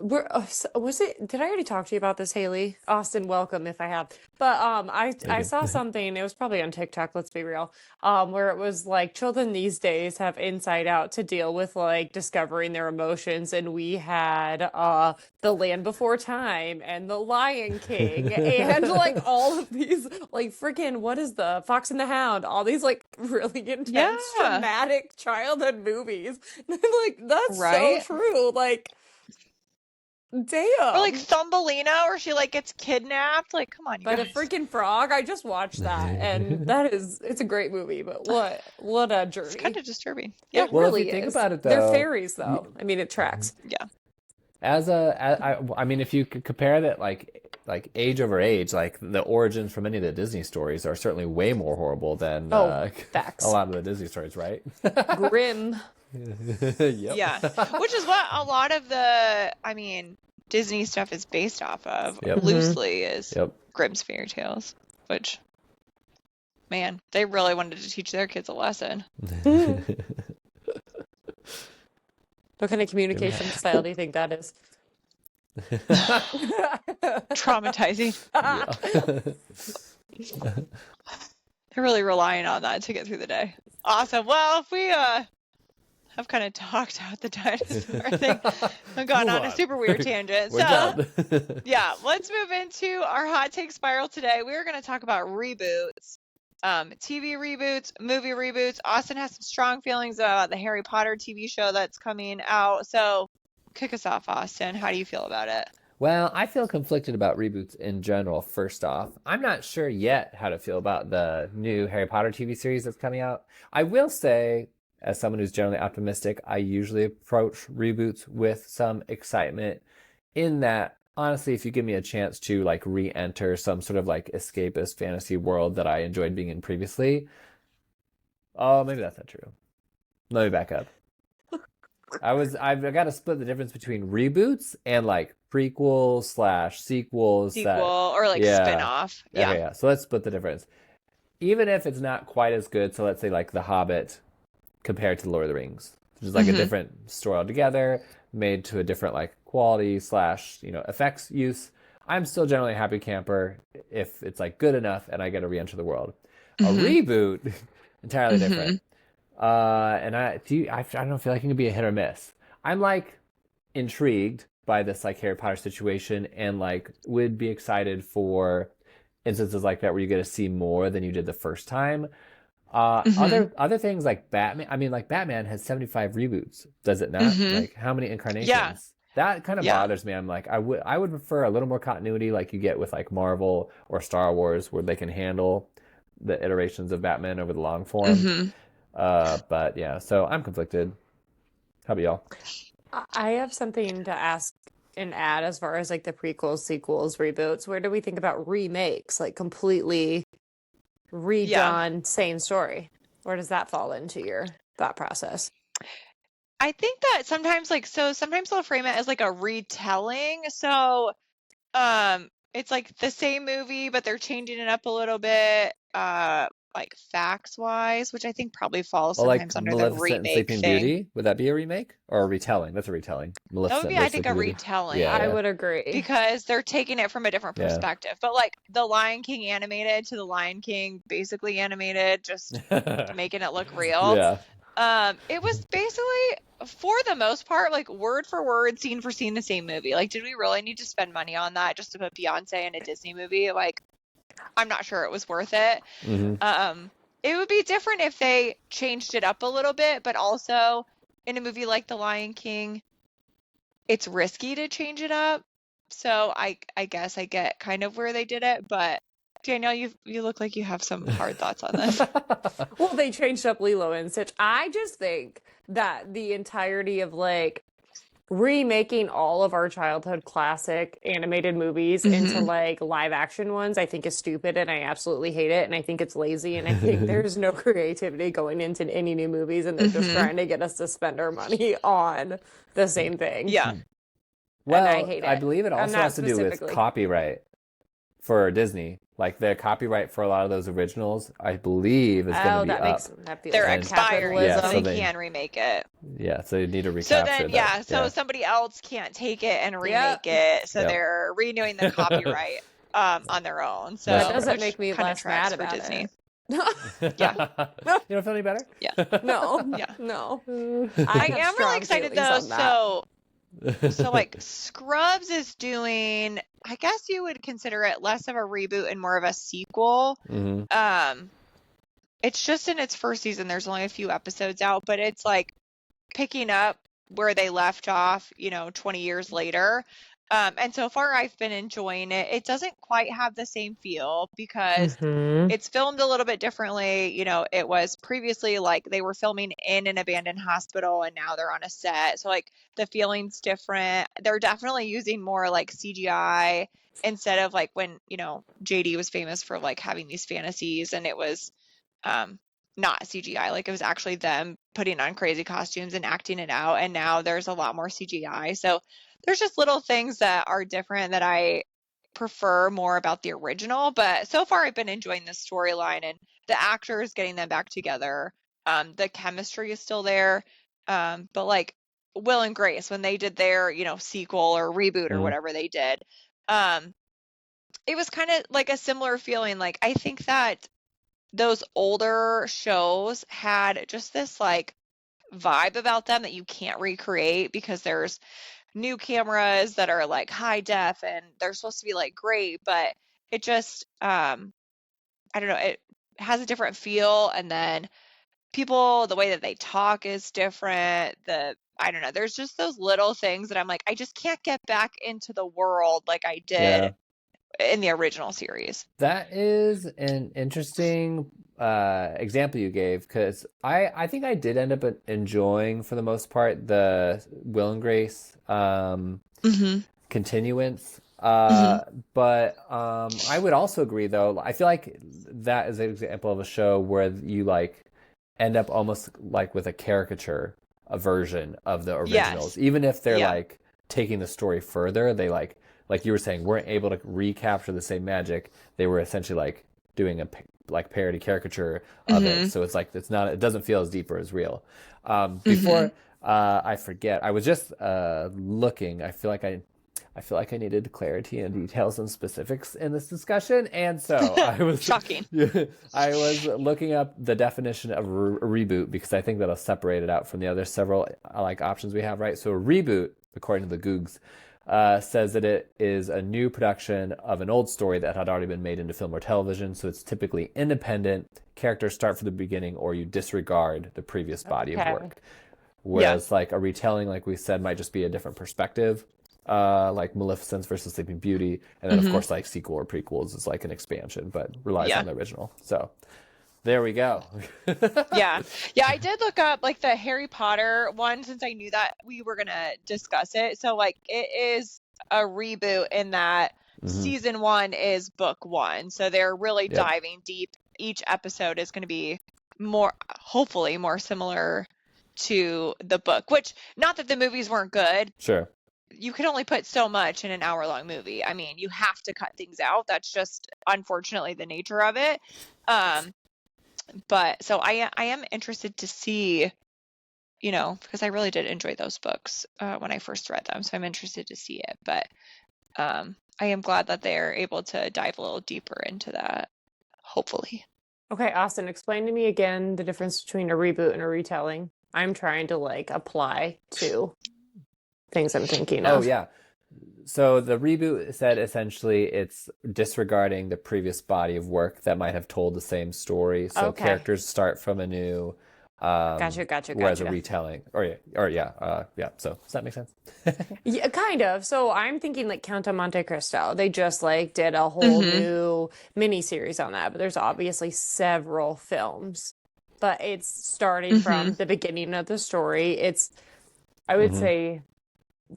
was it? Did I already talk to you about this, Haley? Austin, welcome if I have. But I saw something. It was probably on TikTok. Let's be real. Where it was like children these days have insight out to deal with like discovering their emotions, and we had The Land Before Time and The Lion King and like all of these like freaking what is the Fox and the Hound? All these like really intense, Yeah. traumatic childhood movies. And I'm like, that's Right? so true. Like. Damn. Or like Thumbelina, where she like gets kidnapped. Like, come on, you By the guys. freaking frog. I just watched that and it's a great movie, but what a journey. It's kind of disturbing. Yeah. It Well, if really you think is. about it, They're though, fairies though. I mean, it tracks. Yeah. I mean, if you could compare that, like age over age, like the origins from any of the Disney stories are certainly way more horrible than facts. a lot of the Disney stories, right? Grim. Yep. Yeah. Which is what a lot of the, I mean, Disney stuff is based off of Yep. loosely is Yep. Grimm's fairy tales, which, man, they really wanted to teach their kids a lesson. What kind of communication style do you think that is? Traumatizing. They're really relying on that to get through the day. Awesome. Well, if we have kind of talked out the dinosaur thing. I've gone Move on a on. super weird tangent. We're So, done. yeah, let's move into our hot take spiral today. We're going to talk about reboots, TV reboots, movie reboots. Austin has some strong feelings about the Harry Potter TV show that's coming out. So, kick us off, Austin. How do you feel about it? Well, I feel conflicted about reboots in general, first off. I'm not sure yet how to feel about the new Harry Potter TV series that's coming out. I will say, as someone who's generally optimistic, I usually approach reboots with some excitement in that, honestly, if you give me a chance to like re-enter some sort of like escapist fantasy world that I enjoyed being in previously. Oh, maybe that's not true. Let me back up. I've got to split the difference between reboots and like prequels slash sequels Sequel or like yeah. spin-off. Yeah. Okay, yeah. So let's split the difference. Even if it's not quite as good, so let's say like The Hobbit compared to Lord of the Rings, which is like a different story altogether, made to a different like quality slash, effects use. I'm still generally a happy camper if it's like good enough and I get to re-enter the world. A reboot, entirely different. And I don't feel like it can be a hit or miss. I'm like intrigued by this like Harry Potter situation and like would be excited for instances like that where you get to see more than you did the first time. Other things like Batman. I mean, like Batman has 75 reboots, does it not? Like how many incarnations? Yeah. That kind of bothers me. I'm like, I would prefer a little more continuity, like you get with like Marvel or Star Wars, where they can handle the iterations of Batman over the long form. But yeah, so I'm conflicted. How about y'all? I have something to ask and add as far as like the prequels, sequels, reboots. Where do we think about remakes? Like completely redone, same story. Where does that fall into your thought process? I think that sometimes sometimes they'll frame it as like a retelling. So it's like the same movie, but they're changing it up a little bit, like facts wise, which I think probably falls Well, like sometimes under the Maleficent and remake Sleeping thing. Beauty, would that be a remake or a retelling? That's a retelling. That would Maleficent be, versus I think, a Sleeping Beauty. retelling. Yeah, I yeah. would agree. Because they're taking it from a different Yeah. perspective. But like the Lion King animated to the Lion King basically animated, just making it look real. Yeah. It was basically, for the most part, like word for word, scene for scene, the same movie. Like, did we really need to spend money on that just to put Beyonce in a Disney movie? Like, I'm not sure it was worth it. It would be different if they changed it up a little bit, but also in a movie like The Lion King, it's risky to change it up. So I guess I get kind of where they did it, but Danielle, you look like you have some hard thoughts on this. Well, they changed up Lilo and Stitch. I just think that the entirety of like remaking all of our childhood classic animated movies into like live action ones, I think is stupid and I absolutely hate it. And I think it's lazy and I think there's no creativity going into any new movies and they're just trying to get us to spend our money on the same thing. Yeah. Well, and I hate it. believe it also has to do with copyright for Disney. Like the copyright for a lot of those originals, I believe, is going to be up. They're expired, Yeah, so they can remake it. Yeah, so you need to recapture that. So somebody else can't take it and remake it, so they're renewing the copyright on their own. So that doesn't make me less mad about Disney. it. Yeah. You don't feel any better? Yeah. No. Yeah. No. I am really excited though. So like Scrubs is doing, I guess you would consider it less of a reboot and more of a sequel. It's just in its first season. There's only a few episodes out, but it's like picking up where they left off, 20 years later. And so far I've been enjoying it. It doesn't quite have the same feel because it's filmed a little bit differently. It was previously like they were filming in an abandoned hospital and now they're on a set. So like the feeling's different. They're definitely using more like CGI instead of like when, JD was famous for like having these fantasies and it was not CGI. Like it was actually them putting on crazy costumes and acting it out. And now there's a lot more CGI. So there's just little things that are different that I prefer more about the original. But so far I've been enjoying the storyline and the actors getting them back together. The chemistry is still there. But like Will and Grace, when they did their, sequel or reboot or whatever they did, it was kind of like a similar feeling. Like I think that those older shows had just this like vibe about them that you can't recreate because there's new cameras that are like high def and they're supposed to be like great, but it just I don't know, it has a different feel, and then people, the way that they talk is different. I don't know, there's just those little things that I'm like, I just can't get back into the world like I Yeah. did in the original series. That is an interesting example you gave, because I think I did end up enjoying, for the most part, the Will and Grace Mm-hmm. continuance. Mm-hmm. But I would also agree, though. I feel like that is an example of a show where you like end up almost like with a caricature, a version of the originals, Yes. even if they're Yeah. like taking the story further. They like you were saying, weren't able to recapture the same magic. They were essentially like doing a like parody caricature of it. Mm-hmm. So it's like it's not, it doesn't feel as deep or as real. Mm-hmm. Before I forget, I was just looking. I feel like I needed clarity and details and specifics in this discussion, and so I was Shocking. I was looking up the definition of a reboot, because I think that'll separate it out from the other several like options we have, right? So a reboot, according to the Googs, says that it is a new production of an old story that had already been made into film or television. So it's typically independent. Characters start from the beginning, or you disregard the previous body of Okay. work. Whereas like a retelling, like we said, might just be a different perspective. Like Maleficent versus Sleeping Beauty, and then of course like sequel or prequels is like an expansion, but relies Yeah. on the original. So there we go. Yeah. Yeah, I did look up like the Harry Potter one since I knew that we were gonna discuss it. So like it is a reboot in that season 1 is book 1. So they're really Yep. diving deep. Each episode is going to be more, hopefully more similar to the book, which, not that the movies weren't good. Sure. You can only put so much in an hour-long movie. I mean, you have to cut things out. That's just unfortunately the nature of it. But so I am interested to see, you know, because I really did enjoy those books when I first read them. So I'm interested to see it. But I am glad that they're able to dive a little deeper into that, hopefully. Okay, Austin, explain to me again the difference between a reboot and a retelling. I'm trying to like apply to things I'm thinking Oh of. yeah. So the reboot said essentially it's disregarding the previous body of work that might have told the same story. So Okay. characters start from anew. Gotcha. Whereas a retelling, yeah. So does that make sense? Yeah, kind of. So I'm thinking like Count of Monte Cristo. They just like did a whole new miniseries on that, but there's obviously several films. But it's starting from the beginning of the story. It's, I would say,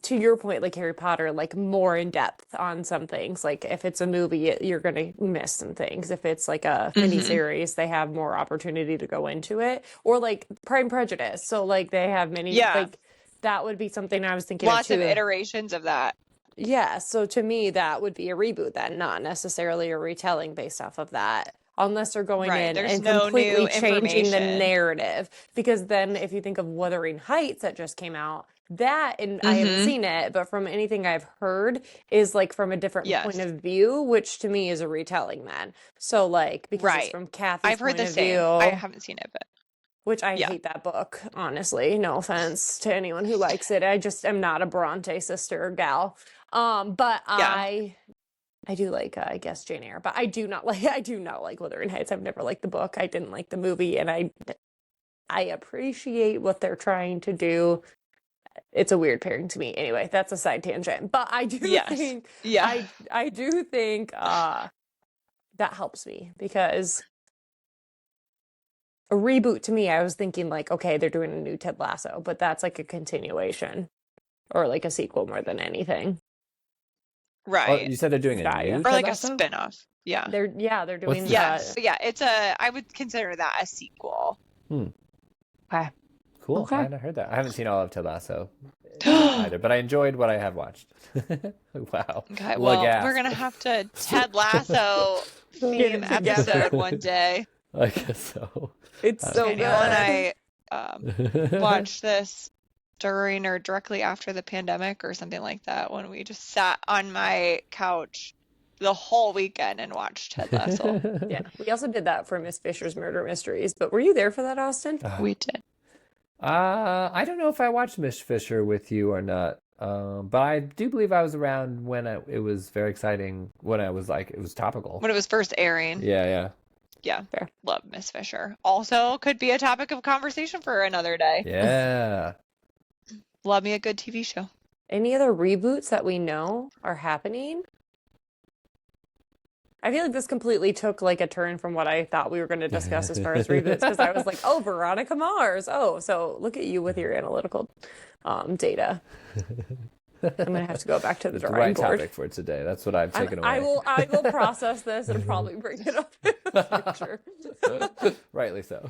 to your point, like Harry Potter, like more in depth on some things. Like if it's a movie, you're going to miss some things. If it's like a miniseries, they have more opportunity to go into it. Or like Pride and Prejudice. So like they have many, like that would be something I was thinking Lots of of too. iterations of that. Yeah, so to me, that would be a reboot then, not necessarily a retelling based off of that. Unless they're going Right, in there's and no completely new changing the information. narrative. Because then if you think of Wuthering Heights that just came out, that, and I haven't seen it, but from anything I've heard, is like from a different point Yes. of view, which to me is a retelling then. So like, because it's Right. from Kathy's I've heard point the of same. view. I haven't seen it, but Which I Yeah. hate that book, honestly. No offense to anyone who likes it. I just am not a Bronte sister gal. But Yeah. I do like I guess Jane Eyre, but I do not like Wuthering Heights. I've never liked the book. I didn't like the movie, and I appreciate what they're trying to do. It's a weird pairing to me. Anyway, that's a side tangent. But I do Yes. think Yeah. I do think that helps me, because a reboot to me, I was thinking like, okay, they're doing a new Ted Lasso, but that's like a continuation or like a sequel more than anything. Oh, Right. you said they're doing a Got ya. new Or Ted like a Lasso? spin-off. Yeah. They're doing Yes. Yeah, I would consider that a sequel. Okay. Cool. Okay. I hadn't heard that. I haven't seen all of Ted Lasso either, but I enjoyed what I have watched. Wow. Okay, Look well, ass. we're gonna have to Ted Lasso theme it together. episode one day. I guess so. It's so Daniel and I watched this during or directly after the pandemic or something like that, when we just sat on my couch the whole weekend and watched Ted Lasso. Yeah. We also did that for Miss Fisher's Murder Mysteries, but were you there for that, Austin? We did. I don't know if I watched Miss Fisher with you or not. But I do believe I was around when it was very exciting, when I was like, it was topical. When it was first airing. Yeah, yeah. Yeah, Fair. love Miss Fisher. Also, could be a topic of conversation for another day. Yeah. Love me a good TV show. Any other reboots that we know are happening? I feel like this completely took like a turn from what I thought we were going to discuss as far as reboots, because I was like, oh, Veronica Mars. Oh, so look at you with your analytical data. I'm gonna have to go back to the It's the drawing right board. topic for today. That's what I've taken away. I will process this and probably bring it up in the future. Rightly so.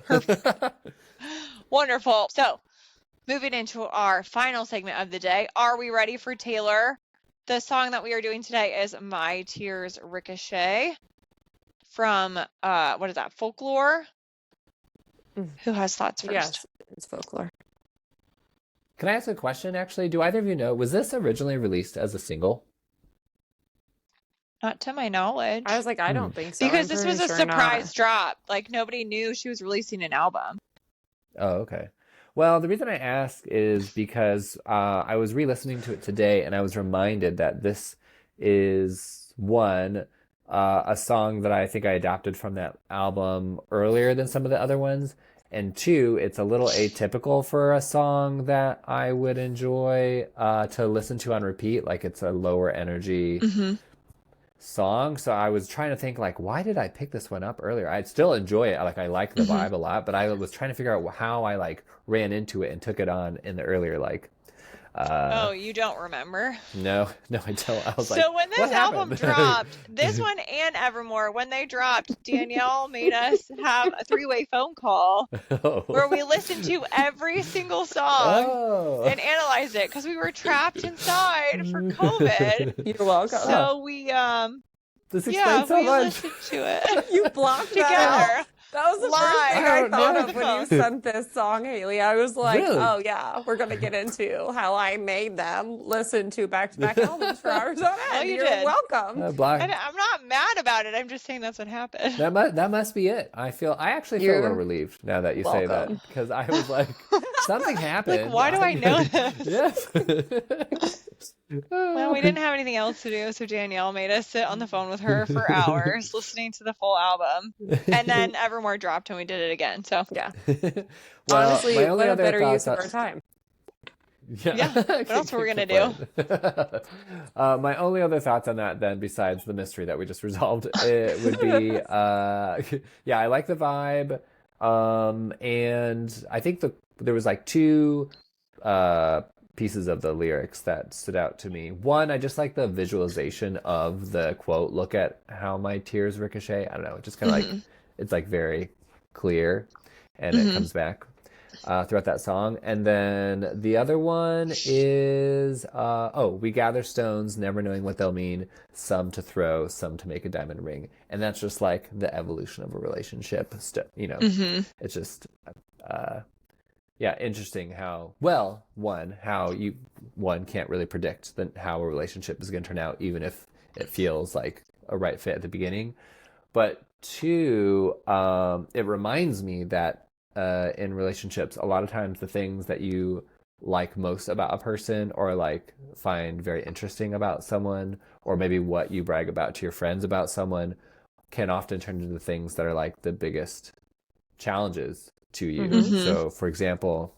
Wonderful. So, moving into our final segment of the day, are we ready for Taylor? The song that we are doing today is My Tears Ricochet from, what is that, Folklore? Who has thoughts first? Yes, it's Folklore. Can I ask a question, actually? Do either of you know, was this originally released as a single? Not to my knowledge. I was like, I don't think so. Because I'm this was pretty a sure not. surprise drop. Like, nobody knew she was releasing an album. Oh, okay. Well, the reason I ask is because I was re-listening to it today, and I was reminded that this is one, a song that I think I adapted from that album earlier than some of the other ones, and two, it's a little atypical for a song that I would enjoy to listen to on repeat. Like, it's a lower energy song. So I was trying to think, like, why did I pick this one up earlier? I'd still enjoy it. Like, I like the vibe a lot, but I was trying to figure out how I like ran into it and took it on in the earlier, like, Oh, you don't remember? no, I don't. I was like, So when what this album happened? dropped, this one and Evermore, when they dropped, Danielle made us have a three-way phone call Oh. where we listened to every single song Oh. and analyzed it because we were trapped inside for COVID. You're welcome. So we This yeah, explains so we much. listened to it You blocked that out. together. That was the first Live. thing I Oh, thought no. of when you sent this song, Haley. I was like, Really? oh yeah, we're gonna get into how I made them listen to back-to-back albums for hours on end. you You're did. welcome. Black. And I'm not mad about it. I'm just saying that's what happened. That must be it. I actually feel a little You're relieved now that you say that, welcome. because I was like, something happened. Like, why do I know this? Yes. Well, we didn't have anything else to do, so Danielle made us sit on the phone with her for hours listening to the full album. And then Evermore dropped and we did it again. So Yeah. Well, Honestly, my only what a other better use thoughts of our time. Yeah, what else were we gonna do? My only other thoughts on that, then, besides the mystery that we just resolved, it would be, yeah, I like the vibe, and I think there was like two pieces of the lyrics that stood out to me. One, I just like the visualization of the quote, "Look at how my tears ricochet." I don't know, it just kind of like, it's like very clear, and it comes back throughout that song. And then the other one is, we gather stones, never knowing what they'll mean, some to throw, some to make a diamond ring. And that's just like the evolution of a relationship. It's just, yeah, interesting how, well, one can't really predict how a relationship is going to turn out, even if it feels like a right fit at the beginning. But two, it reminds me that in relationships, a lot of times the things that you like most about a person, or like find very interesting about someone, or maybe what you brag about to your friends about someone, can often turn into the things that are like the biggest challenges to you. So, for example,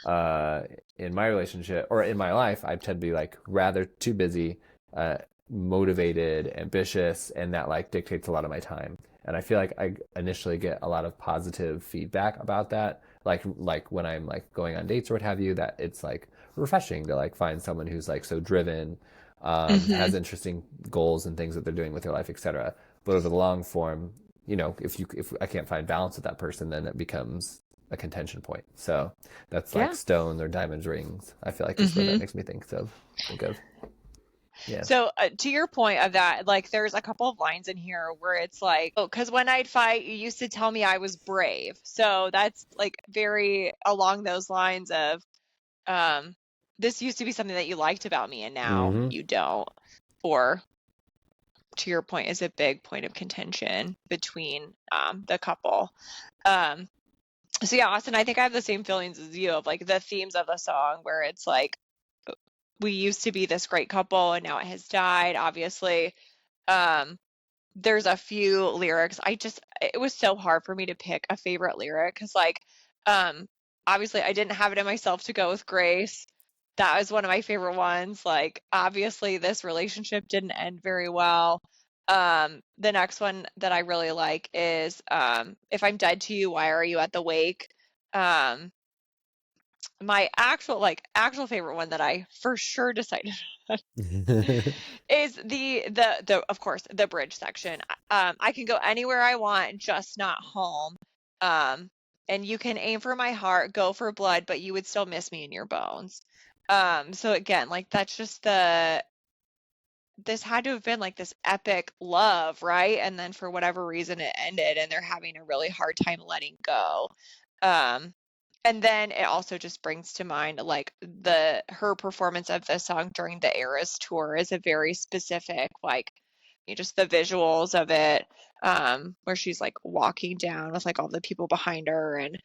in my relationship or in my life, I tend to be like rather too busy, motivated, ambitious, and that like dictates a lot of my time. And I feel like I initially get a lot of positive feedback about that. Like when I'm like going on dates or what have you, that it's like refreshing to like find someone who's like so driven, has interesting goals and things that they're doing with their life, etc. But over the long form, if I can't find balance with that person, then it becomes a contention point. So that's like stones or diamond rings. I feel like is what that makes me think of. Yeah. So to your point of that, like there's a couple of lines in here where it's like, oh, because when I'd fight, you used to tell me I was brave. So that's like very along those lines of, this used to be something that you liked about me and now you don't. Or to your point, is a big point of contention between the couple. So yeah, Austin, I think I have the same feelings as you of like the themes of the song where it's like we used to be this great couple and now it has died, obviously. Um, there's a few lyrics. It was so hard for me to pick a favorite lyric because um obviously I didn't have it in myself to go with Grace. That was one of my favorite ones. Like obviously this relationship didn't end very well. The next one that I really like is if I'm dead to you, why are you at the wake? Um, my actual favorite one that I for sure decided is the of course the bridge section. I can go anywhere I want, just not home. Um, and you can aim for my heart, go for blood, but you would still miss me in your bones. So again, like that's just this had to have been like this epic love, right? And then for whatever reason it ended and they're having a really hard time letting go. Um, and then it also just brings to mind like her performance of the song during the Eras tour is a very specific, like just the visuals of it, where she's like walking down with like all the people behind her and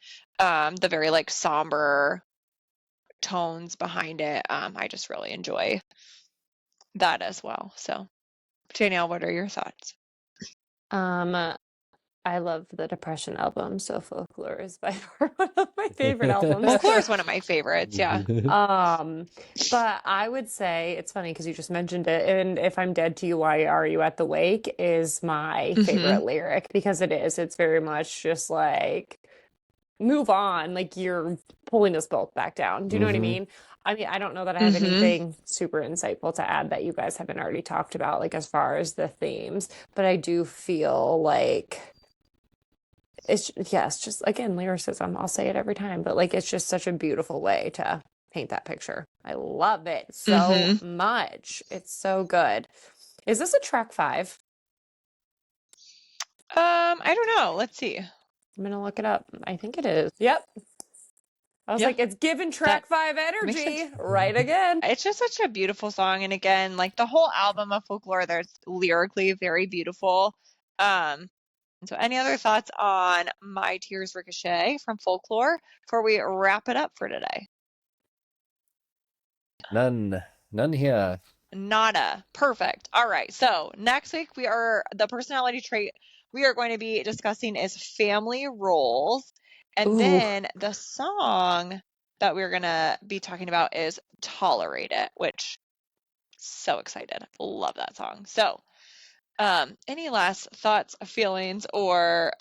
the very like somber tones behind it. I just really enjoy that as well. So, Danielle, what are your thoughts? Um, I love the Depression album, so Folklore is by far one of my favorite albums. Folklore is one of my favorites, yeah. But I would say it's funny because you just mentioned it, and if I'm dead to you, why are you at the wake is my Mm-hmm. favorite lyric because it is. It's very much just like move on, like you're pulling us both back down. Do you know what I Hmm. mean? I mean, I don't know that I have Mm-hmm. anything super insightful to add that you guys haven't already talked about, like as far as the themes, but I do feel like it's just again lyricism. I'll say it every time, but like it's just such a beautiful way to paint that picture. I love it so Mm-hmm. much. It's so good. Is this a track 5? I don't know. Let's see. I'm gonna look it up. I think it is. Yep. I was Yeah, like, it's giving that track 5 makes energy sense. right again. It's just such a beautiful song. And again, like the whole album of Folklore, there's lyrically very beautiful. Um, so any other thoughts on My Tears Ricochet from Folklore before we wrap it up for today? None here. Nada. Perfect. All right. So next week the personality trait we are going to be discussing is family roles. And Ooh, then the song that we're going to be talking about is Tolerate It, which so excited. Love that song. So, any last thoughts, feelings, or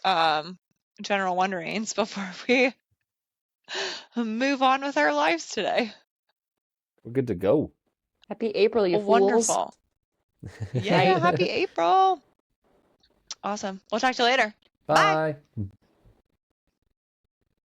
general wonderings before we move on with our lives today? We're good to go. happy April, you fools. Wonderful. Yeah, Right. happy April. Awesome. We'll talk to you later. Bye. Bye.